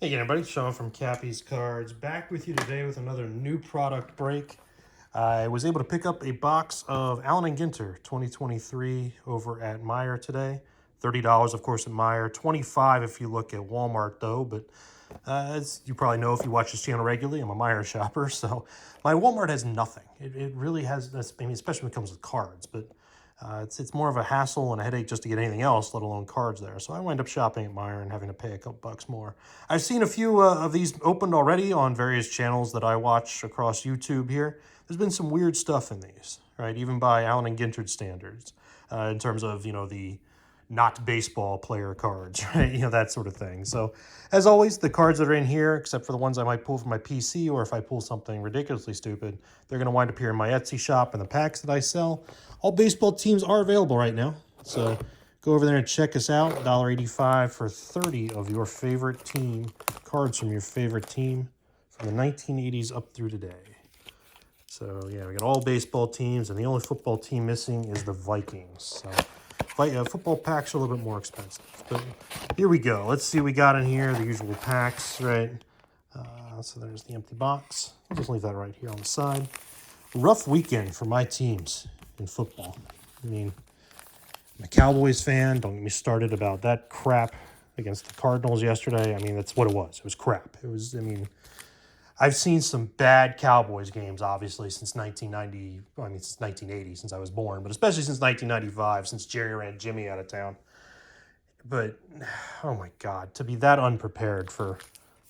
Hey again, everybody, Sean from KappisCards, back with you today with another new product break. I was able to pick up a box of Allen Ginter 2023 over at Meijer today. $30, of course, at Meijer. $25 if you look at Walmart, though. But as you probably know if you watch this channel regularly, I'm a Meijer shopper. So my Walmart has nothing. It really has, I mean, especially when it comes with cards. But it's more of a hassle and a headache just to get anything else, let alone cards there. So I wind up shopping at Meijer and having to pay a couple bucks more. I've seen a few of these opened already on various channels that I watch across YouTube here. There's been some weird stuff in these, right? Even by Allen and Ginter standards, in terms of, the not baseball player cards, right? That sort of thing. So as always, the cards that are in here, except for the ones I might pull from my PC, or if I pull something ridiculously stupid, they're going to wind up here in my Etsy shop and the packs that I sell. All baseball teams are available right now. So go over there and check us out. $1.85 for 30 of your favorite team cards from your favorite team from the 1980s up through today. So yeah, we got all baseball teams, and the only football team missing is the Vikings. So football packs are a little bit more expensive. But here we go. Let's see what we got in here. The usual packs, right? So there's the empty box. I'll just leave that right here on the side. Rough weekend for my teams in football. I mean, I'm a Cowboys fan. Don't get me started about that crap against the Cardinals yesterday. I mean, that's what it was. It was crap. I've seen some bad Cowboys games, obviously, since 1990. Well, I mean, since 1980, since I was born, but especially since 1995, since Jerry ran Jimmy out of town. But, oh my God, to be that unprepared for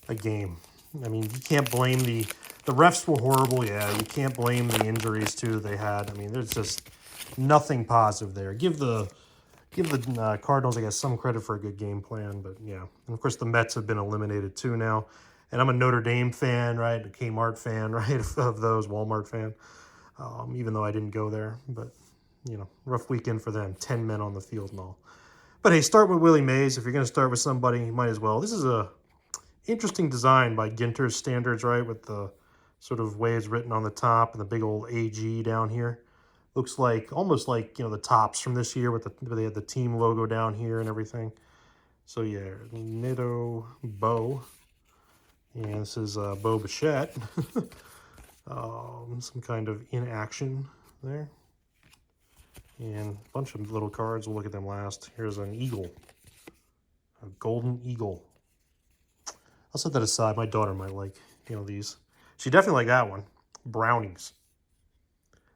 a game. I mean, you can't blame the refs were horrible, yeah. You can't blame the injuries, too, they had. I mean, there's just nothing positive there. Give the Cardinals, I guess, some credit for a good game plan, but yeah. And, of course, the Mets have been eliminated, too, now. And I'm a Notre Dame fan, right? A Kmart fan, right? Of those, Walmart fan. Even though I didn't go there. But, rough weekend for them. 10 men on the field and all. But hey, start with Willie Mays. If you're going to start with somebody, you might as well. This is a interesting design by Ginter's standards, right? With the sort of way it's written on the top and the big old AG down here. Looks like, almost like, the Topps from this year where they had the team logo down here and everything. So yeah, Nito Bo. And this is Bo Bichette. Some kind of inaction there. And a bunch of little cards. We'll look at them last. Here's an eagle. A golden eagle. I'll set that aside. My daughter might like, these. She definitely liked that one. Brownies.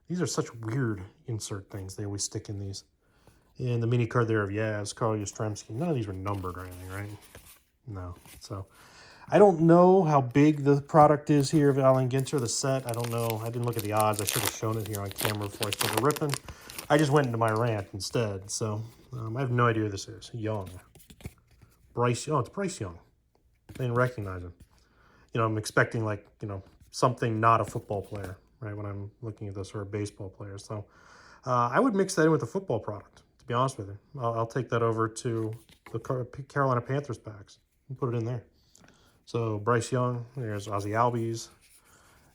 These are such weird insert things they always stick in these. And the mini card there of Yaz, Carl Yastrzemski. None of these were numbered or anything, right? No. So I don't know how big the product is here of Allen Ginter, the set. I don't know. I didn't look at the odds. I should have shown it here on camera before I started ripping. I just went into my rant instead. So I have no idea who this is. Young. Bryce. Oh, it's Bryce Young. I didn't recognize him. I'm expecting something not a football player, right, when I'm looking at this, or a baseball player. So I would mix that in with the football product, to be honest with you. I'll take that over to the Carolina Panthers packs and put it in there. So Bryce Young, there's Ozzie Albies.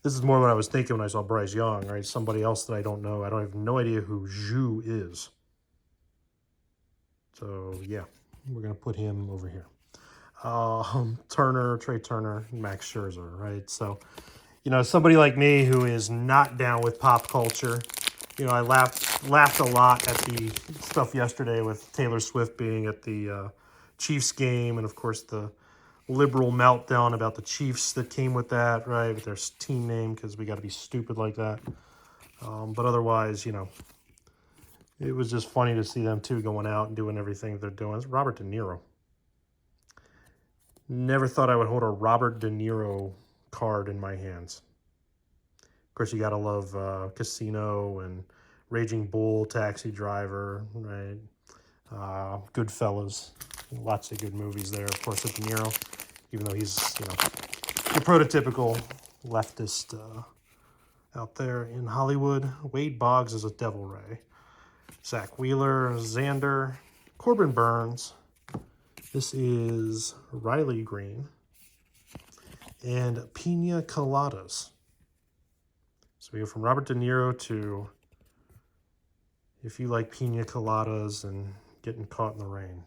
This is more what I was thinking when I saw Bryce Young, right? Somebody else that I don't know. I don't have no idea who Zhu is. So yeah, we're gonna put him over here. Turner, Trey Turner, Max Scherzer, right? So, somebody like me who is not down with pop culture, I laughed a lot at the stuff yesterday with Taylor Swift being at the Chiefs game, and of course the liberal meltdown about the Chiefs that came with that, right? With their team name, because we got to be stupid like that. But otherwise, it was just funny to see them two going out and doing everything they're doing. It's Robert De Niro. Never thought I would hold a Robert De Niro card in my hands. Of course, you got to love Casino and Raging Bull, Taxi Driver, right? Goodfellas. Lots of good movies there, of course, with De Niro. Even though he's, your prototypical leftist out there in Hollywood. Wade Boggs is a Devil Ray. Zach Wheeler, Xander, Corbin Burns. This is Riley Green. And Pina Coladas. So we go from Robert De Niro to if you like Pina Coladas and getting caught in the rain.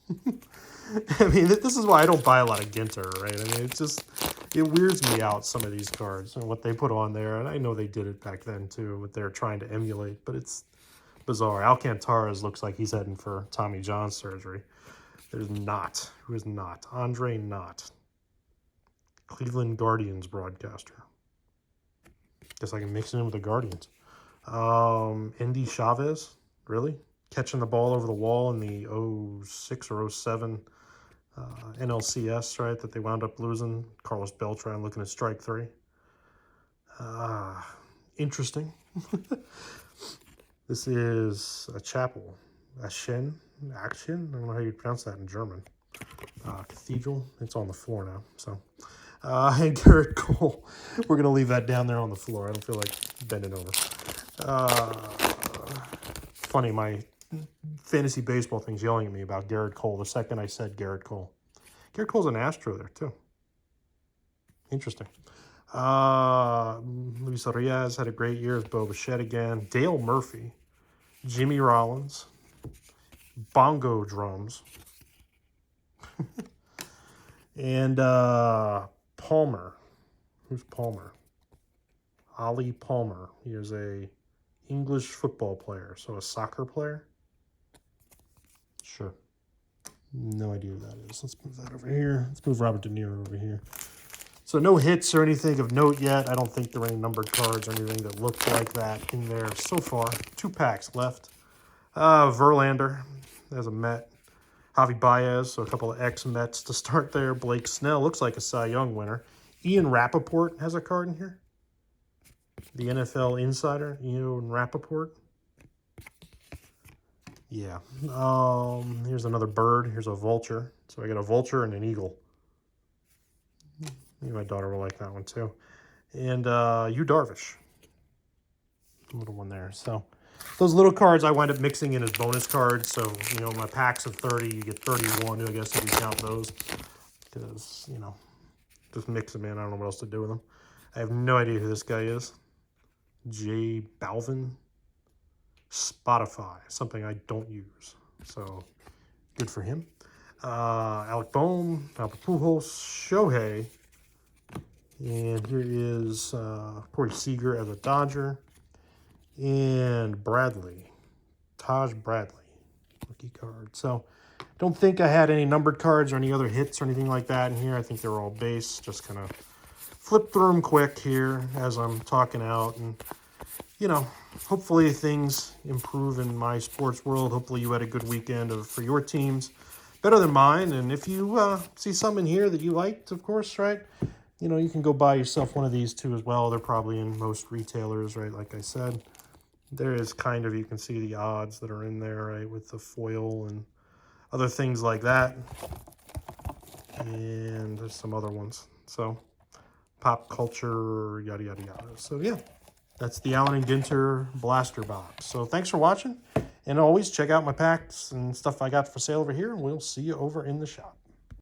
I mean, this is why I don't buy a lot of Ginter, right? I mean, it weirds me out, some of these cards and what they put on there. And I know they did it back then too, what they're trying to emulate, but it's bizarre. Alcantara's looks like he's heading for Tommy John surgery. There's Knott. Who is Knott? Andre Knott. Cleveland Guardians broadcaster. Guess I can mix it in with the Guardians. Indy Chavez. Really? Catching the ball over the wall in the 06 or 07 NLCS, right? That they wound up losing. Carlos Beltran looking at strike 3. Interesting. This is a chapel. Action? I don't know how you pronounce that in German. Cathedral. It's on the floor now. So, and Garrett Cole. We're going to leave that down there on the floor. I don't feel like bending over. Funny, my fantasy baseball thing's yelling at me about Garrett Cole the second I said Garrett Cole. Garrett Cole's an Astro there, too. Interesting. Luis Arias had a great year with Bo Bichette again. Dale Murphy. Jimmy Rollins. Bongo drums. And Palmer. Who's Palmer? Ollie Palmer. He is a English football player, so a soccer player. Sure. No idea who that is. Let's move that over here. Let's move Robert De Niro over here. So no hits or anything of note yet. I don't think there are any numbered cards or anything that look like that in there so far. 2 packs left. Verlander as a Met. Javi Baez, so a couple of ex-Mets to start there. Blake Snell looks like a Cy Young winner. Ian Rappaport has a card in here. The NFL Insider, Ian Rappaport. Yeah. Here's another bird. Here's a vulture. So I got a vulture and an eagle. Maybe my daughter will like that one too. And Yu Darvish. Little one there. So those little cards I wind up mixing in as bonus cards. So, you know, my packs of 30, you get 31, I guess, if you count those. Because, you know, just mix them in. I don't know what else to do with them. I have no idea who this guy is. J Balvin. Spotify, something I don't use. So, good for him. Alec Bohm, Albert Pujols, Shohei. And here is Corey Seager as a Dodger. And Bradley. Taj Bradley. Rookie card. So, don't think I had any numbered cards or any other hits or anything like that in here. I think they're all base. Just kind of flip through them quick here as I'm talking out. And, you know, hopefully things improve in my sports world. Hopefully you had a good weekend for your teams. Better than mine. And if you see some in here that you liked, of course, right? You know, you can go buy yourself one of these too as well. They're probably in most retailers, right? Like I said, there is kind of, you can see the odds that are in there, right? With the foil and other things like that. And there's some other ones. So, pop culture, yada, yada, yada. So, yeah. That's the Allen Ginter Blaster Box. So thanks for watching. And always check out my packs and stuff I got for sale over here. And we'll see you over in the shop.